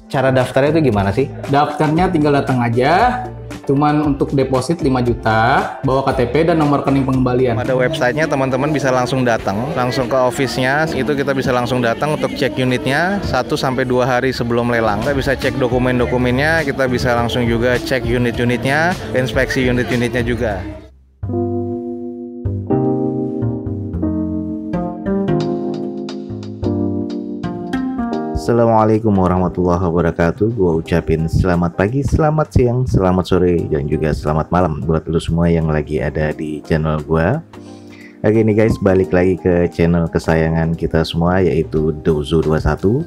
Cara daftarnya itu gimana sih? Daftarnya tinggal datang aja. Cuman untuk deposit 5 juta, bawa KTP dan nomor rekening pengembalian. Pada websitenya teman-teman bisa langsung datang, langsung ke office-nya. Itu kita bisa langsung datang untuk cek unitnya 1-2 hari sebelum lelang. Kita bisa cek dokumen-dokumennya, kita bisa langsung juga cek unit-unitnya, inspeksi unit-unitnya juga. Assalamualaikum warahmatullahi wabarakatuh. Gua ucapin selamat pagi, selamat siang, selamat sore, dan juga selamat malam buat lu semua yang lagi ada di channel gua. Oke nih guys, balik lagi ke channel kesayangan kita semua, yaitu Dozo21.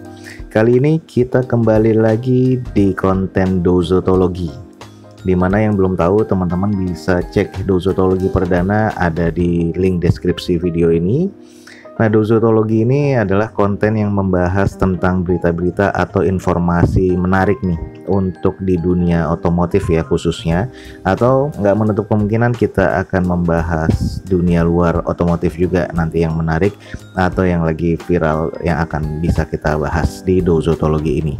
Kali ini kita kembali lagi di konten Dozotologi. Dimana yang belum tahu, teman-teman bisa cek Dozotologi perdana, ada di link deskripsi video ini. Nah, Dozotologi ini adalah konten yang membahas tentang berita-berita atau informasi menarik nih untuk di dunia otomotif ya khususnya, atau nggak menutup kemungkinan kita akan membahas dunia luar otomotif juga nanti yang menarik atau yang lagi viral yang akan bisa kita bahas di Dozotologi ini.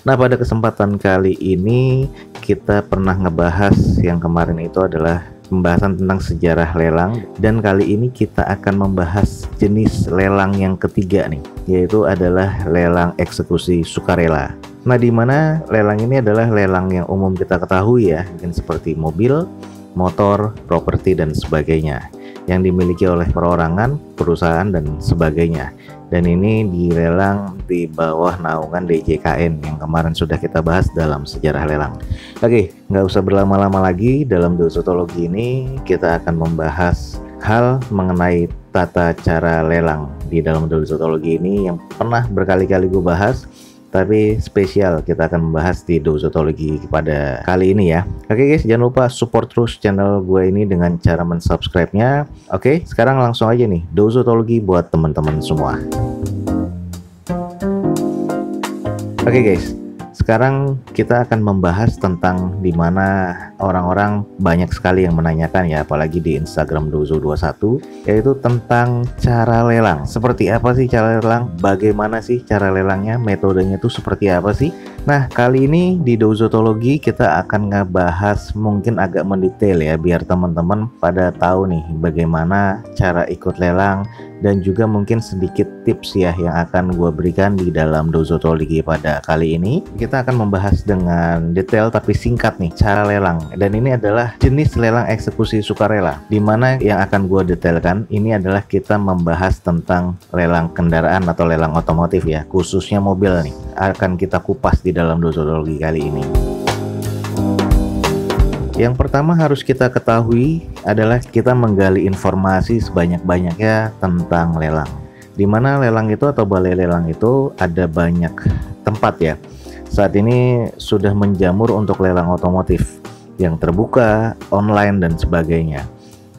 Nah, pada kesempatan kali ini kita pernah ngebahas yang kemarin itu adalah pembahasan tentang sejarah lelang, dan kali ini kita akan membahas jenis lelang yang ketiga nih, yaitu adalah lelang eksekusi sukarela. Nah, dimana lelang ini adalah lelang yang umum kita ketahui ya, mungkin seperti mobil, motor, properti dan sebagainya, yang dimiliki oleh perorangan, perusahaan dan sebagainya. Dan ini dilelang di bawah naungan DJKN yang kemarin sudah kita bahas dalam sejarah lelang. Oke, nggak usah berlama-lama lagi. Dalam Dozotologi ini kita akan membahas hal mengenai tata cara lelang di dalam Dozotologi ini yang pernah berkali-kali gue bahas, tapi spesial kita akan membahas di Dozotologi pada kali ini ya. Oke guys, jangan lupa support terus channel gue ini dengan cara mensubscribe-nya. Oke, sekarang langsung aja nih Dozotologi buat teman-teman semua. Oke guys, sekarang kita akan membahas tentang dimana orang-orang banyak sekali yang menanyakan ya, apalagi di Instagram Dozo21, yaitu tentang cara lelang. Seperti apa sih cara lelang? Bagaimana sih cara lelangnya? Metodenya itu seperti apa sih? Nah, kali ini di Dozotologi kita akan ngebahas mungkin agak mendetail ya, biar teman-teman pada tahu nih bagaimana cara ikut lelang, dan juga mungkin sedikit tips ya yang akan gue berikan di dalam Dozotologi pada kali ini. Kita akan membahas dengan detail tapi singkat nih cara lelang, dan ini adalah jenis lelang eksekusi sukarela, dimana yang akan gue detailkan ini adalah kita membahas tentang lelang kendaraan atau lelang otomotif ya, khususnya mobil nih, akan kita kupas di dalam Dozotologi kali ini. Yang pertama harus kita ketahui adalah kita menggali informasi sebanyak-banyaknya tentang lelang. Dimana lelang itu atau balai lelang itu ada banyak tempat ya. Saat ini sudah menjamur untuk lelang otomotif yang terbuka, online dan sebagainya.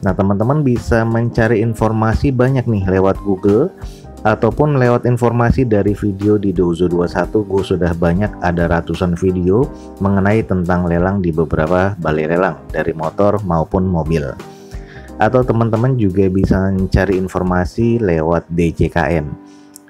Nah, teman-teman bisa mencari informasi banyak nih lewat Google ataupun lewat informasi dari video di Dozo21. Gue sudah banyak, ada ratusan video mengenai tentang lelang di beberapa balai lelang dari motor maupun mobil. Atau teman-teman juga bisa mencari informasi lewat DJKN.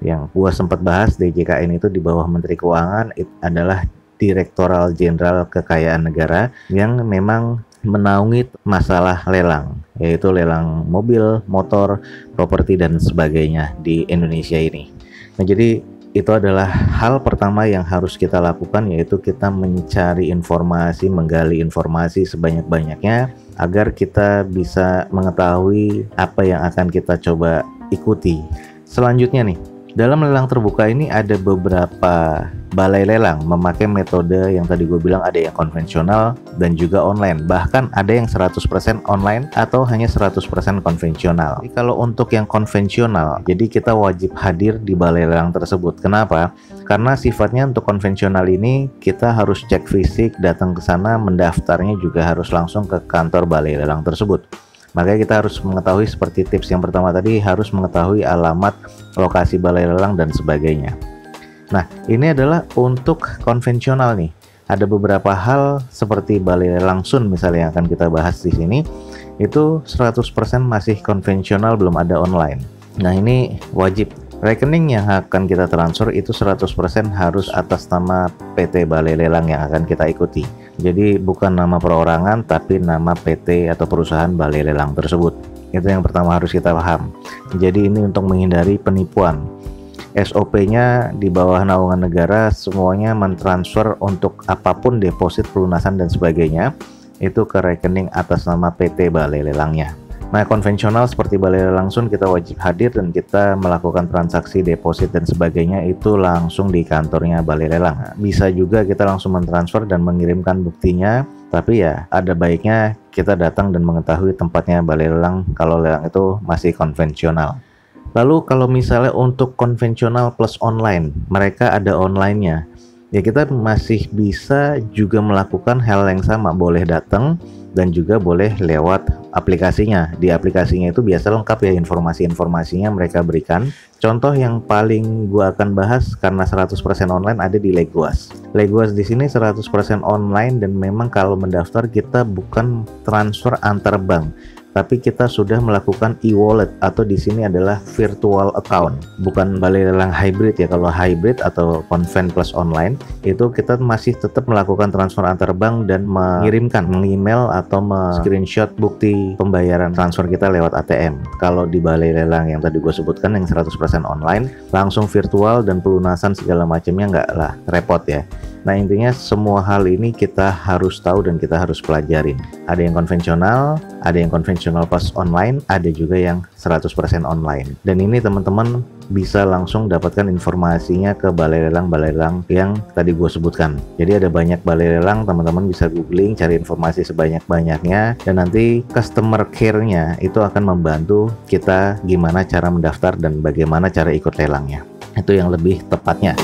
Yang gue sempat bahas, DJKN itu di bawah Menteri Keuangan adalah Direktoral Jenderal Kekayaan Negara yang memang menaungi masalah lelang, yaitu lelang mobil, motor, properti dan sebagainya di Indonesia ini. Nah, jadi itu adalah hal pertama yang harus kita lakukan, yaitu kita mencari informasi, menggali informasi sebanyak-banyaknya agar kita bisa mengetahui apa yang akan kita coba ikuti. Selanjutnya nih, dalam lelang terbuka ini ada beberapa balai lelang memakai metode yang tadi gue bilang, ada yang konvensional dan juga online, bahkan ada yang 100% online atau hanya 100% konvensional. Jadi kalau untuk yang konvensional, jadi kita wajib hadir di balai lelang tersebut. Kenapa? Karena sifatnya untuk konvensional ini kita harus cek fisik, datang ke sana, mendaftarnya juga harus langsung ke kantor balai lelang tersebut. Makanya kita harus mengetahui, seperti tips yang pertama tadi, harus mengetahui alamat, lokasi balai lelang dan sebagainya. Nah, ini adalah untuk konvensional nih. Ada beberapa hal seperti balai lelang Sun misalnya yang akan kita bahas di sini, itu 100% masih konvensional, belum ada online. Nah, ini wajib Rekening yang akan kita transfer itu 100% harus atas nama PT Balai Lelang yang akan kita ikuti. Jadi bukan nama perorangan tapi nama PT atau perusahaan Balai Lelang tersebut. Itu yang pertama harus kita paham. Jadi ini untuk menghindari penipuan. SOP-nya di bawah naungan negara semuanya mentransfer untuk apapun deposit, pelunasan dan sebagainya itu ke rekening atas nama PT Balai Lelangnya. Nah, konvensional seperti balai lelang langsung kita wajib hadir dan kita melakukan transaksi deposit dan sebagainya itu langsung di kantornya balai lelang. Bisa juga kita langsung mentransfer dan mengirimkan buktinya, tapi ya ada baiknya kita datang dan mengetahui tempatnya balai lelang kalau lelang itu masih konvensional. Lalu kalau misalnya untuk konvensional plus online, mereka ada online-nya. Ya kita masih bisa juga melakukan hal yang sama, boleh datang dan juga boleh lewat aplikasinya. Di aplikasinya itu biasa lengkap ya informasi-informasinya mereka berikan. Contoh yang paling gua akan bahas karena 100% online ada di Legoas. Legoas di sini 100% online dan memang kalau mendaftar kita bukan transfer antar bank, tapi kita sudah melakukan e-wallet atau di sini adalah virtual account, bukan balai lelang hybrid ya. Kalau hybrid atau konven plus online itu kita masih tetap melakukan transfer antar bank dan mengirimkan email atau screenshot bukti pembayaran transfer kita lewat ATM. Kalau di balai lelang yang tadi gue sebutkan yang 100% online langsung virtual dan pelunasan segala macamnya nggak lah repot ya. Nah intinya semua hal ini kita harus tahu dan kita harus pelajarin. Ada yang konvensional plus online, ada juga yang 100% online. Dan ini teman-teman bisa langsung dapatkan informasinya ke balai lelang yang tadi gue sebutkan. Jadi ada banyak balai lelang, teman-teman bisa googling, cari informasi sebanyak-banyaknya, dan nanti customer care-nya itu akan membantu kita gimana cara mendaftar dan bagaimana cara ikut lelangnya. Itu yang lebih tepatnya.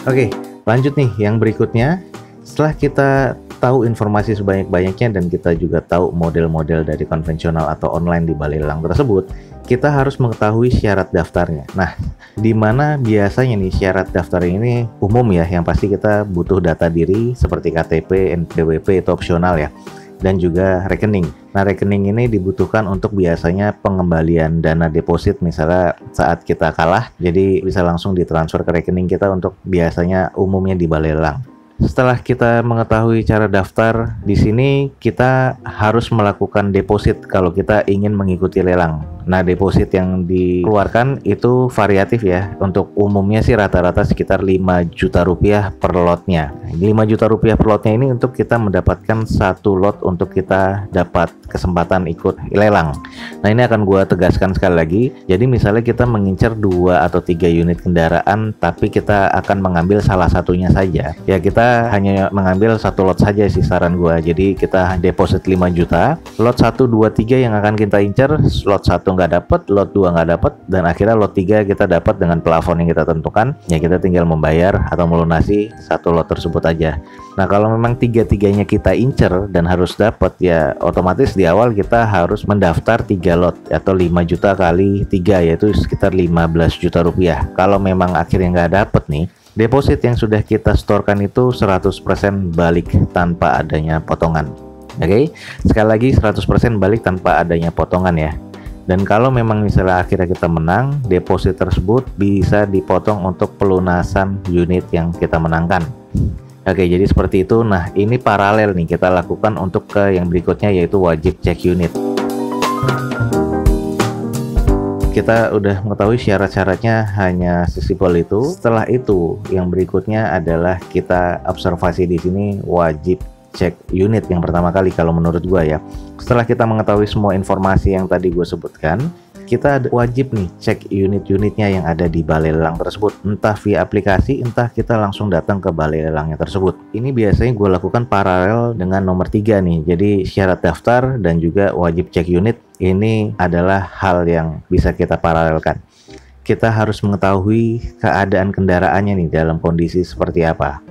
Oke, lanjut nih yang berikutnya. Setelah kita tahu informasi sebanyak-banyaknya dan kita juga tahu model-model dari konvensional atau online di balai lelang tersebut, kita harus mengetahui syarat daftarnya. Nah, di mana biasanya nih syarat daftar ini umum ya, yang pasti kita butuh data diri seperti KTP, NPWP itu opsional ya, dan juga rekening. Nah, rekening ini dibutuhkan untuk biasanya pengembalian dana deposit misalnya saat kita kalah, jadi bisa langsung ditransfer ke rekening kita untuk biasanya umumnya di balai lelang. Setelah kita mengetahui cara daftar, di sini kita harus melakukan deposit kalau kita ingin mengikuti lelang. Nah, deposit yang dikeluarkan itu variatif ya. Untuk umumnya sih rata-rata sekitar 5 juta rupiah per lotnya. 5 juta rupiah per lotnya ini untuk kita mendapatkan satu lot untuk kita dapat kesempatan ikut lelang. Nah, ini akan gua tegaskan sekali lagi. Jadi misalnya kita mengincar 2 atau 3 unit kendaraan, tapi kita akan mengambil salah satunya saja. Ya kita hanya mengambil satu lot saja sih saran gua. Jadi kita deposit 5 juta. Lot 1, 2, 3 yang akan kita incar, slot 1 nggak dapat, lot 2 nggak dapat, dan akhirnya lot 3 kita dapat dengan plafon yang kita tentukan. Ya kita tinggal membayar atau melunasi satu lot tersebut aja. Nah, kalau memang 3-3-nya kita incer dan harus dapat, ya otomatis di awal kita harus mendaftar 3 lot atau 5 juta kali 3, yaitu sekitar 15 juta rupiah. Kalau memang akhirnya nggak dapat nih, deposit yang sudah kita setorkan itu 100% balik tanpa adanya potongan. Oke, sekali lagi 100% balik tanpa adanya potongan ya. Dan kalau memang misalnya akhirnya kita menang, deposit tersebut bisa dipotong untuk pelunasan unit yang kita menangkan. Oke, jadi seperti itu. Nah, ini paralel nih kita lakukan untuk ke yang berikutnya, yaitu wajib cek unit. Kita udah mengetahui syarat-syaratnya hanya sesimpel itu. Setelah itu, yang berikutnya adalah kita observasi di sini wajib cek unit yang pertama kali kalau menurut gua ya. Setelah kita mengetahui semua informasi yang tadi gue sebutkan, kita wajib nih cek unit-unitnya yang ada di balai lelang tersebut, entah via aplikasi, entah kita langsung datang ke balai lelangnya tersebut. Ini biasanya gue lakukan paralel dengan nomor 3 nih. Jadi syarat daftar dan juga wajib cek unit ini adalah hal yang bisa kita paralelkan. Kita harus mengetahui keadaan kendaraannya nih dalam kondisi seperti apa.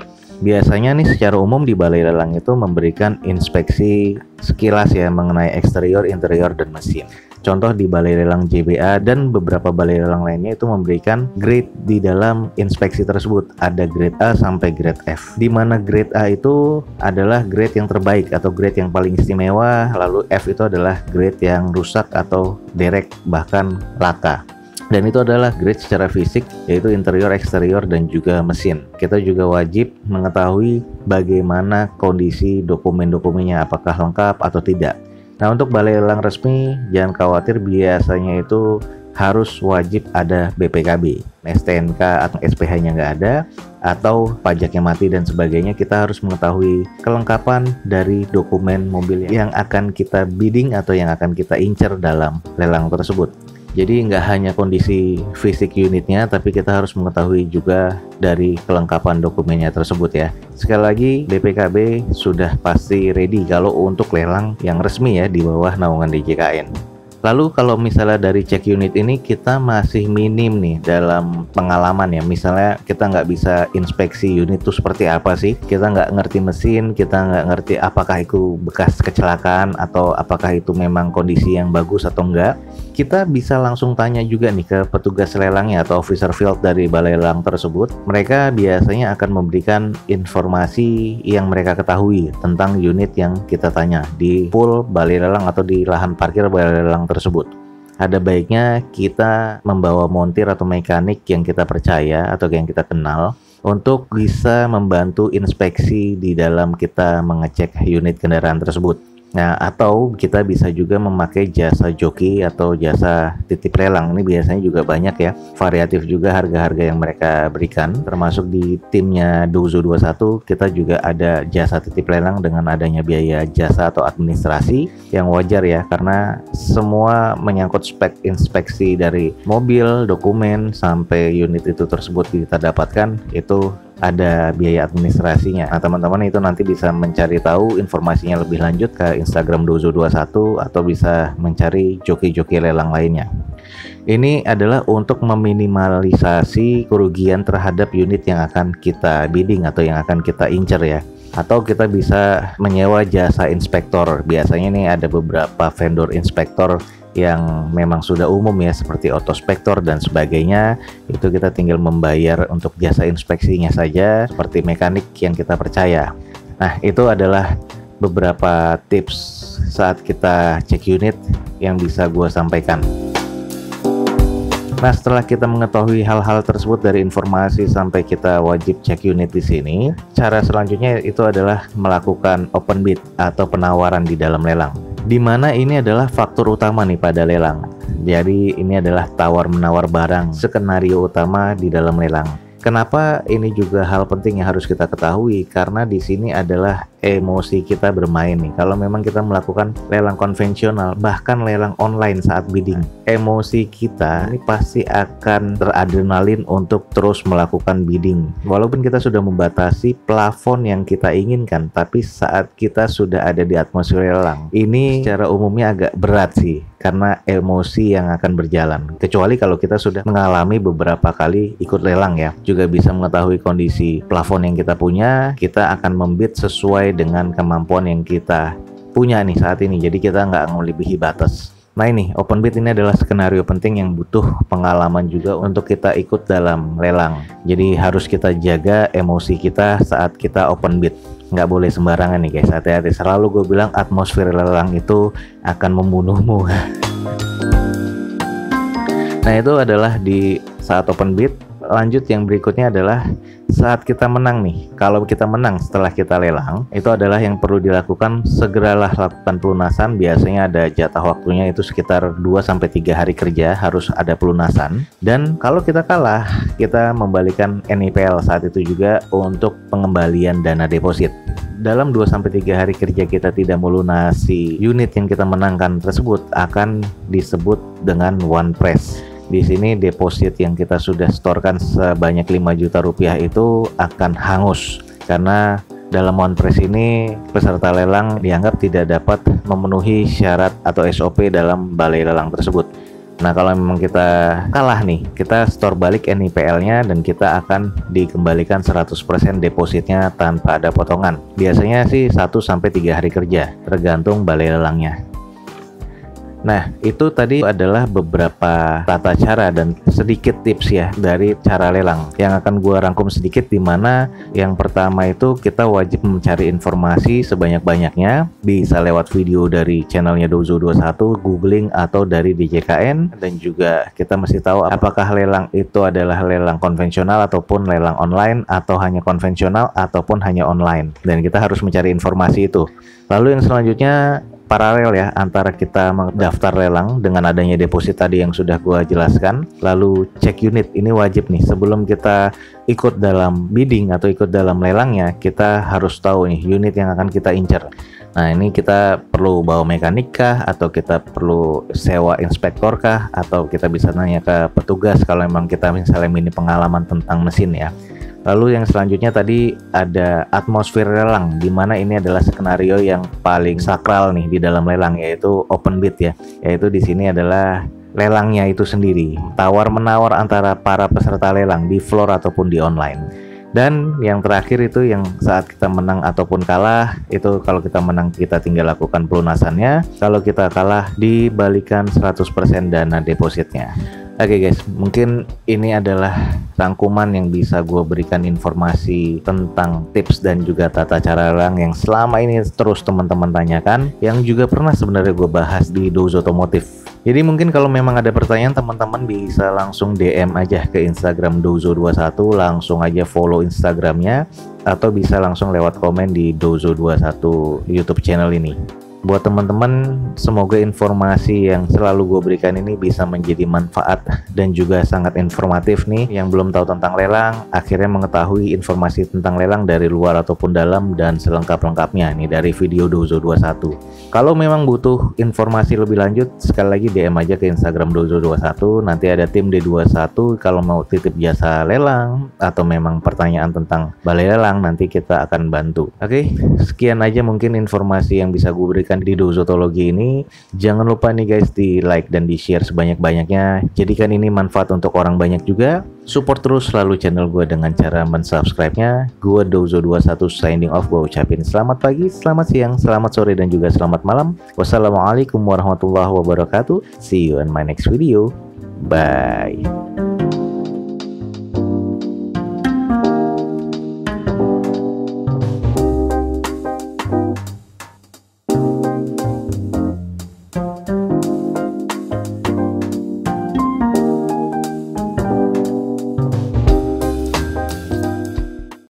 Biasanya nih secara umum di balai lelang itu memberikan inspeksi sekilas ya mengenai eksterior, interior, dan mesin. Contoh di balai lelang JBA dan beberapa balai lelang lainnya itu memberikan grade di dalam inspeksi tersebut. Ada grade A sampai grade F. Di mana grade A itu adalah grade yang terbaik atau grade yang paling istimewa, lalu F itu adalah grade yang rusak atau derek bahkan laka. Dan itu adalah grade secara fisik, yaitu interior, eksterior, dan juga mesin. Kita juga wajib mengetahui bagaimana kondisi dokumen-dokumennya, apakah lengkap atau tidak. Nah, untuk balai lelang resmi, jangan khawatir, biasanya itu harus wajib ada BPKB, STNK atau SPH-nya nggak ada, atau pajaknya mati dan sebagainya. Kita harus mengetahui kelengkapan dari dokumen mobil yang akan kita bidding atau yang akan kita incer dalam lelang tersebut. Jadi nggak hanya kondisi fisik unitnya, tapi kita harus mengetahui juga dari kelengkapan dokumennya tersebut ya. Sekali lagi, BPKB sudah pasti ready kalau untuk lelang yang resmi ya, di bawah naungan DJKN. Lalu kalau misalnya dari cek unit ini kita masih minim nih dalam pengalaman ya. Misalnya kita nggak bisa inspeksi unit itu seperti apa sih, kita nggak ngerti mesin, kita nggak ngerti apakah itu bekas kecelakaan atau apakah itu memang kondisi yang bagus atau enggak. Kita bisa langsung tanya juga nih ke petugas lelangnya atau officer field dari balai lelang tersebut. Mereka biasanya akan memberikan informasi yang mereka ketahui tentang unit yang kita tanya di pool balai lelang atau di lahan parkir balai lelang tersebut. Ada baiknya kita membawa montir atau mekanik yang kita percaya atau yang kita kenal untuk bisa membantu inspeksi di dalam kita mengecek unit kendaraan tersebut. Nah, atau kita bisa juga memakai jasa joki atau jasa titip lelang. Ini biasanya juga banyak ya, variatif juga harga-harga yang mereka berikan. Termasuk di timnya Dozo 21 kita juga ada jasa titip lelang dengan adanya biaya jasa atau administrasi yang wajar ya, karena semua menyangkut spek inspeksi dari mobil, dokumen sampai unit itu tersebut kita dapatkan itu ada biaya administrasinya. Nah, teman-teman itu nanti bisa mencari tahu informasinya lebih lanjut ke Instagram Dozo 21 atau bisa mencari joki-joki lelang lainnya. Ini adalah untuk meminimalisasi kerugian terhadap unit yang akan kita bidding atau yang akan kita incer ya. Atau kita bisa menyewa jasa inspektor. Biasanya nih ada beberapa vendor inspektor yang memang sudah umum ya, seperti Autospektor dan sebagainya. Itu kita tinggal membayar untuk jasa inspeksinya saja, seperti mekanik yang kita percaya. Nah, itu adalah beberapa tips saat kita cek unit yang bisa gue sampaikan. Nah, setelah kita mengetahui hal-hal tersebut dari informasi sampai kita wajib cek unit di sini, cara selanjutnya itu adalah melakukan open bid atau penawaran di dalam lelang. Di mana ini adalah faktor utama nih pada lelang. Jadi ini adalah tawar-menawar barang, skenario utama di dalam lelang. Kenapa ini juga hal penting yang harus kita ketahui? Karena di sini adalah emosi kita bermain nih. Kalau memang kita melakukan lelang konvensional, bahkan lelang online saat bidding, emosi kita ini pasti akan teradrenalin untuk terus melakukan bidding. Walaupun kita sudah membatasi plafon yang kita inginkan, tapi saat kita sudah ada di atmosfer lelang, ini secara umumnya agak berat sih, karena emosi yang akan berjalan. Kecuali kalau kita sudah mengalami beberapa kali ikut lelang ya, juga bisa mengetahui kondisi plafon yang kita punya, kita akan membid sesuai dengan kemampuan yang kita punya nih saat ini. Jadi kita nggak melebihi batas. Nah, ini open bid ini adalah skenario penting yang butuh pengalaman juga untuk kita ikut dalam lelang. Jadi harus kita jaga emosi kita saat kita open bid. Nggak boleh sembarangan nih guys, hati-hati. Selalu gue bilang atmosfer lelang itu akan membunuhmu. Nah, itu adalah di saat open bid. Lanjut yang berikutnya adalah saat kita menang nih. Kalau kita menang setelah kita lelang, itu adalah yang perlu dilakukan, segeralah lakukan pelunasan. Biasanya ada jatah waktunya itu sekitar 2-3 hari kerja harus ada pelunasan. Dan kalau kita kalah, kita membalikan NIPL saat itu juga untuk pengembalian dana deposit. Dalam 2-3 hari kerja kita tidak melunasi unit yang kita menangkan tersebut, akan disebut dengan one press. Di sini deposit yang kita sudah setorkan sebanyak 5 juta rupiah itu akan hangus, karena dalam one press ini peserta lelang dianggap tidak dapat memenuhi syarat atau SOP dalam balai lelang tersebut. Nah, kalau memang kita kalah nih, kita store balik NIPL-nya dan kita akan dikembalikan 100% depositnya tanpa ada potongan. Biasanya sih 1-3 hari kerja, tergantung balai lelangnya. Nah, itu tadi adalah beberapa tata cara dan sedikit tips ya dari cara lelang yang akan gua rangkum sedikit, di mana yang pertama itu kita wajib mencari informasi sebanyak-banyaknya, bisa lewat video dari channelnya Dozo21, googling atau dari DJKN, dan juga kita mesti tahu apakah lelang itu adalah lelang konvensional ataupun lelang online, atau hanya konvensional ataupun hanya online, dan kita harus mencari informasi itu. Lalu yang selanjutnya paralel ya antara kita mendaftar lelang dengan adanya deposit tadi yang sudah gua jelaskan, lalu cek unit ini wajib nih sebelum kita ikut dalam bidding atau ikut dalam lelangnya. Kita harus tahu nih unit yang akan kita incer. Nah, ini kita perlu bawa mekanik kah, atau kita perlu sewa inspektor kah, atau kita bisa nanya ke petugas kalau memang kita misalnya mini pengalaman tentang mesin ya. Lalu yang selanjutnya tadi ada atmosfer lelang, di mana ini adalah skenario yang paling sakral nih di dalam lelang, yaitu open bid ya. Yaitu di sini adalah lelangnya itu sendiri, tawar menawar antara para peserta lelang di floor ataupun di online. Dan yang terakhir itu yang saat kita menang ataupun kalah, itu kalau kita menang kita tinggal lakukan pelunasannya, kalau kita kalah dibalikan 100% dana depositnya. Oke guys, mungkin ini adalah rangkuman yang bisa gue berikan informasi tentang tips dan juga tata cara lelang yang selama ini terus teman-teman tanyakan, yang juga pernah sebenarnya gue bahas di Dozo Otomotif. Jadi mungkin kalau memang ada pertanyaan, teman-teman bisa langsung DM aja ke Instagram Dozo21, langsung aja follow Instagramnya, atau bisa langsung lewat komen di Dozo21 YouTube channel ini. Buat teman-teman, semoga informasi yang selalu gue berikan ini bisa menjadi manfaat dan juga sangat informatif nih. Yang belum tahu tentang lelang, akhirnya mengetahui informasi tentang lelang dari luar ataupun dalam dan selengkap-lengkapnya nih dari video Dozo21. Kalau memang butuh informasi lebih lanjut, sekali lagi DM aja ke Instagram Dozo21. Nanti ada tim D21 kalau mau titip jasa lelang atau memang pertanyaan tentang balai lelang, nanti kita akan bantu. Oke, sekian aja mungkin informasi yang bisa gue berikan di Dozotologi ini. Jangan lupa nih guys, di like dan di share sebanyak-banyaknya. Jadikan ini manfaat untuk orang banyak juga. Support terus selalu channel gue dengan cara mensubscribe-nya. Gue Dozo21 signing off. Gue ucapin selamat pagi, selamat siang, selamat sore, dan juga selamat malam. Wassalamualaikum warahmatullahi wabarakatuh. See you in my next video. Bye.